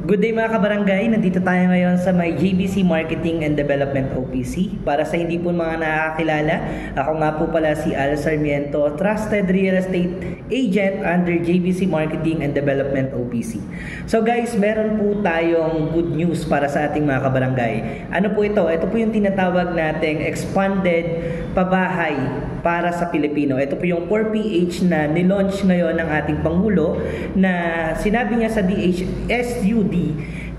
Good day mga kabarangay, nandito tayo ngayon sa may JBC Marketing and Development OPC. Para sa hindi po mga nakakilala, ako nga po pala si Al Sarmiento, Trusted Real Estate Agent under JBC Marketing and Development OPC. So guys, meron po tayong good news para sa ating mga kabarangay. Ano po ito? Ito po yung tinatawag nating expanded pabahay para sa Pilipino. Ito po yung 4PH na nilaunch ngayon ng ating Pangulo na sinabi niya sa DHSUD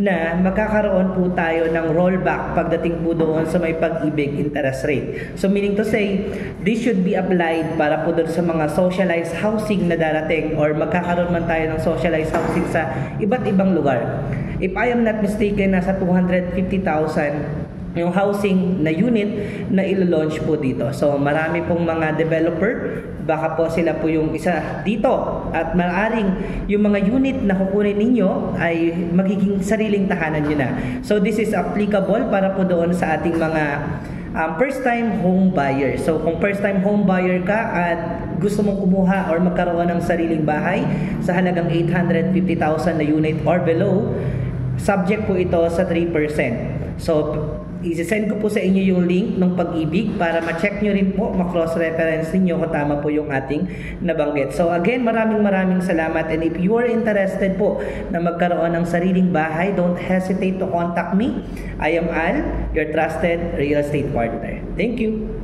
na magkakaroon po tayo ng rollback pagdating po doon sa may pag-ibig interest rate. So meaning to say, this should be applied para po doon sa mga socialized housing na darating or magkakaroon man tayo ng socialized housing sa iba't ibang lugar. If I am not mistaken, nasa 250,000 yung housing na unit na ilo-launch po dito. So marami pong mga developer, baka po sila po yung isa dito at maaaring yung mga unit na kukunin ninyo ay magiging sariling tahanan nyo na. So this is applicable para po doon sa ating mga first time home buyer. So kung first time home buyer ka at gusto mong kumuha or magkaroon ng sariling bahay sa halagang 850,000 na unit or below, subject po ito sa 3%. So i-send ko po sa inyo yung link ng Pag-ibig para ma-check nyo rin po, ma-cross-reference ninyo kung tama po yung ating nabanggit. So again, maraming salamat, and if you are interested po na magkaroon ng sariling bahay, don't hesitate to contact me. I am Al, your trusted real estate partner. Thank you.